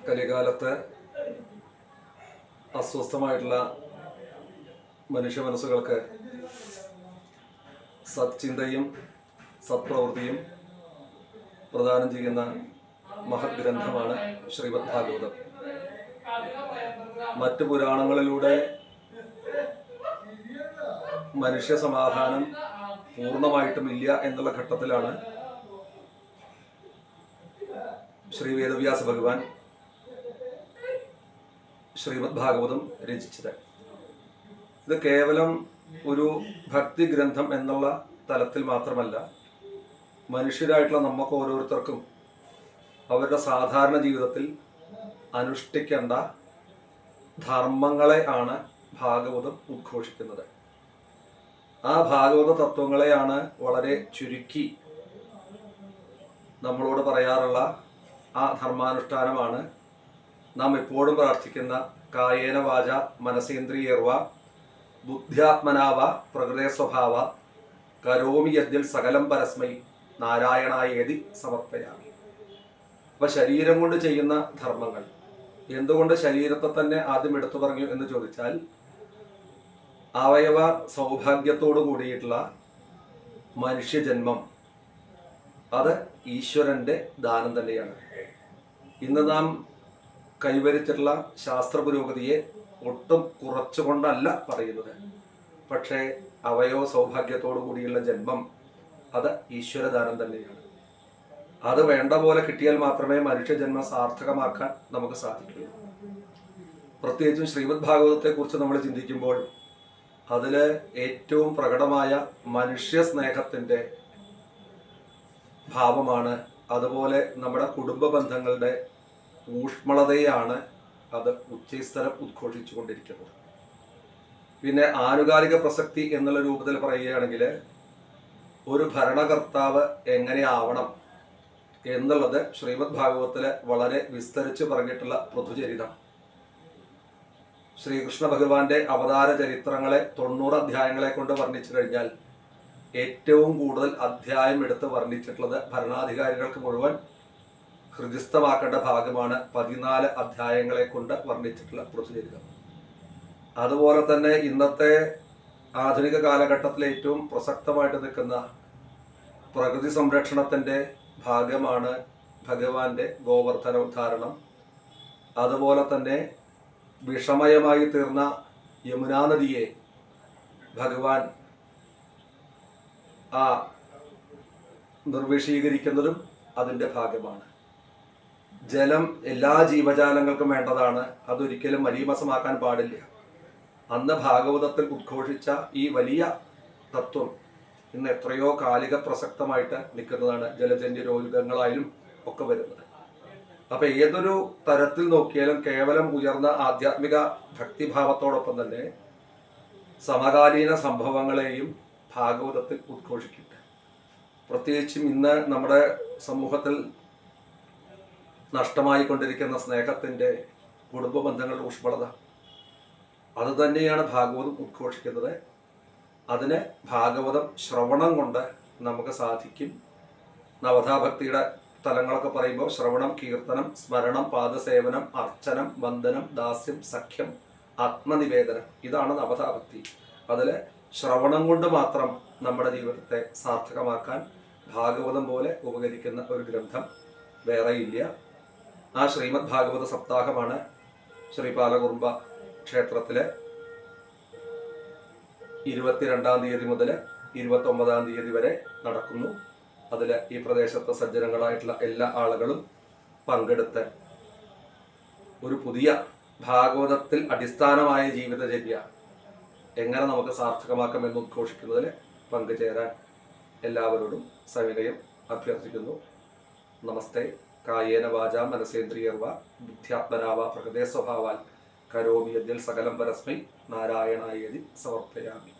കലികാലത്ത് അസ്വസ്ഥമായിട്ടുള്ള മനുഷ്യ മനസ്സുകൾക്ക് സത്ചിന്തയും സത്പ്രവൃത്തിയും പ്രദാനം ചെയ്യുന്ന മഹത് ഗ്രന്ഥമാണ് ശ്രീമദ് ഭാഗവതം. മറ്റു പുരാണങ്ങളിലൂടെ മനുഷ്യ സമാധാനം പൂർണ്ണമായിട്ടും ഇല്ല എന്നുള്ള ഘട്ടത്തിലാണ് ശ്രീ വേദവ്യാസ ഭഗവാൻ ശ്രീമദ് ഭാഗവതം രചിച്ചത്. ഇത് കേവലം ഒരു ഭക്തി ഗ്രന്ഥം എന്നുള്ള തലത്തിൽ മാത്രമല്ല, മനുഷ്യരായിട്ടുള്ള നമുക്ക് ഓരോരുത്തർക്കും അവരുടെ സാധാരണ ജീവിതത്തിൽ അനുഷ്ഠിക്കേണ്ട ധർമ്മങ്ങളെ ആണ് ഭാഗവതം ഉദ്ഘോഷിക്കുന്നത്. ആ ഭാഗവത തത്വങ്ങളെയാണ് വളരെ ചുരുക്കി നമ്മളോട് പറയാറുള്ള ആ ധർമാനുഷ്ഠാനമാണ് നാം എപ്പോഴും പ്രാർത്ഥിക്കുന്ന കായേന വാച മനസേന്ദ്രിയേർവ ബുദ്ധ്യാത്മനാവ പ്രകൃതേ സ്വഭാവ കരോമി യദ്യൽ സകലം പരസ്മൈ നാരായണായേതി സമർപ്പയാമി. അപ്പൊ ശരീരം കൊണ്ട് ചെയ്യുന്ന ധർമ്മങ്ങൾ, എന്തുകൊണ്ട് ശരീരത്തെ തന്നെ ആദ്യം എടുത്തു പറഞ്ഞു എന്ന് ചോദിച്ചാൽ, അവയവ സൗഭാഗ്യത്തോടു കൂടിയിട്ടുള്ള മനുഷ്യജന്മം അത് ഈശ്വരന്റെ ദാനം തന്നെയാണ്. ഇന്ന് നാം കൈവരിച്ചിട്ടുള്ള ശാസ്ത്ര പുരോഗതിയെ ഒട്ടും കുറച്ചുകൊണ്ടല്ല പറയുന്നത്. പക്ഷേ അവയവ സൗഭാഗ്യത്തോടു കൂടിയുള്ള ജന്മം അത് ഈശ്വരദാനം തന്നെയാണ്. അത് വേണ്ട പോലെ കിട്ടിയാൽ മാത്രമേ മനുഷ്യജന്മം സാർത്ഥകമാക്കാൻ നമുക്ക് സാധിക്കൂ. പ്രത്യേകിച്ചും ശ്രീമദ് ഭാഗവതത്തെ കുറിച്ച് നമ്മൾ ചിന്തിക്കുമ്പോൾ അതില് ഏറ്റവും പ്രകടമായ മനുഷ്യ സ്നേഹത്തിന്റെ ഭാവമാണ്. അതുപോലെ നമ്മുടെ കുടുംബ ബന്ധങ്ങളുടെ ഊഷ്മളതയാണ് അത് ഉച്ചസ്ഥലം ഉദ്ഘോഷിച്ചു കൊണ്ടിരിക്കുന്നത്. പിന്നെ ആനുകാലിക പ്രസക്തി എന്നുള്ള രൂപത്തിൽ പറയുകയാണെങ്കിൽ, ഒരു ഭരണകർത്താവ് എങ്ങനെയാവണം എന്നുള്ളത് ശ്രീമദ് ഭാഗവതത്തില് വളരെ വിസ്തരിച്ച് പറഞ്ഞിട്ടുള്ള പൃഥുചരിതം. ശ്രീകൃഷ്ണ ഭഗവാന്റെ അവതാര ചരിത്രങ്ങളെ 90 അധ്യായങ്ങളെ കൊണ്ട് വർണ്ണിച്ചു കഴിഞ്ഞാൽ ഏറ്റവും കൂടുതൽ അധ്യായം എടുത്ത് വർണ്ണിച്ചിട്ടുള്ളത് ഭരണാധികാരികൾക്ക് മുഴുവൻ ഹൃദിസ്ഥമാക്കേണ്ട ഭാഗമാണ് 14 അധ്യായങ്ങളെ കൊണ്ട് വർണ്ണിച്ചിട്ടുള്ള പൃഥുചരിതം. അതുപോലെ തന്നെ ഇന്നത്തെ ആധുനിക കാലഘട്ടത്തിൽ ഏറ്റവും പ്രസക്തമായിട്ട് നിൽക്കുന്ന പ്രകൃതി സംരക്ഷണത്തിന്റെ ഭാഗമാണ് ഭഗവാന്റെ ഗോവർദ്ധനോദ്ധാരണം. അതുപോലെ തന്നെ വിഷമയമായി തീർന്ന യമുനാ നദിയെ ഭഗവാൻ നിർവിഷീകരിക്കുന്നതും അതിൻ്റെ ഭാഗമാണ്. ജലം എല്ലാ ജീവജാലങ്ങൾക്കും വേണ്ടതാണ്, അതൊരിക്കലും മലീമസമാക്കാൻ പാടില്ല. അന്ന് ഭാഗവതത്തിൽ ഉദ്ഘോഷിച്ച ഈ വലിയ തത്വം ഇന്ന് എത്രയോ കാലിക പ്രസക്തമായിട്ട് നിൽക്കുന്നതാണ്. ജലജന്യ രോഗങ്ങളായാലും ഒക്കെ വരുന്നത്. അപ്പൊ ഏതൊരു തരത്തിൽ നോക്കിയാലും കേവലം ഉയർന്ന ആധ്യാത്മിക ഭക്തിഭാവത്തോടൊപ്പം തന്നെ സമകാലീന സംഭവങ്ങളെയും ഭാഗവതത്തിൽ ഉദ്ഘോഷിക്കുന്നുണ്ട്. പ്രത്യേകിച്ചും ഇന്ന് നമ്മുടെ സമൂഹത്തിൽ നഷ്ടമായിക്കൊണ്ടിരിക്കുന്ന സ്നേഹത്തിന്റെ, കുടുംബ ബന്ധങ്ങളുടെ ഊഷ്മളത, അത് തന്നെയാണ് ഭാഗവതം ഉദ്ഘോഷിക്കുന്നത്. അതിന് ഭാഗവതം ശ്രവണം കൊണ്ട് നമുക്ക് സാധിക്കും. നവതാഭക്തിയുടെ തലങ്ങളൊക്കെ പറയുമ്പോൾ ശ്രവണം, കീർത്തനം, സ്മരണം, പാദസേവനം, അർച്ചനം, വന്ദനം, ദാസ്യം, സഖ്യം, ആത്മനിവേദനം, ഇതാണ് നവതാഭക്തി. അതിൽ ശ്രവണം കൊണ്ട് മാത്രം നമ്മുടെ ജീവിതത്തെ സാർത്ഥകമാക്കാൻ ഭാഗവതം പോലെ ഉപകരിക്കുന്ന ഒരു ഗ്രന്ഥം വേറെയില്ല. ആ ശ്രീമദ് ഭാഗവത സപ്താഹമാണ് ശ്രീപാലകുറുമ്പ ക്ഷേത്രത്തിലെ 22-ാം തീയതി മുതൽ 29-ാം തീയതി വരെ നടക്കുന്നു. അതിൽ ഈ പ്രദേശത്തെ സജ്ജനങ്ങളായിട്ടുള്ള എല്ലാ ആളുകളും പങ്കെടുത്ത് ഒരു പുതിയ ഭാഗവതത്തിൽ അടിസ്ഥാനമായ ജീവിതചര്യ എങ്ങനെ നമുക്ക് സാർത്ഥകമാക്കാമെന്ന് ഉദ്ഘോഷിക്കുന്നതിൽ പങ്കുചേരാൻ എല്ലാവരോടും സവിനയം അഭ്യർത്ഥിക്കുന്നു. നമസ്തേ. കായേന വാച മനസേന്ദ്രിയർവ ബുദ്ധ്യാത്മനാവ പ്രകൃതേ സ്വഭാവാൽ കരോമി യദ്യൽ സകലം പരസ്മൈ നാരായണായേതി സമർപ്പയാമി.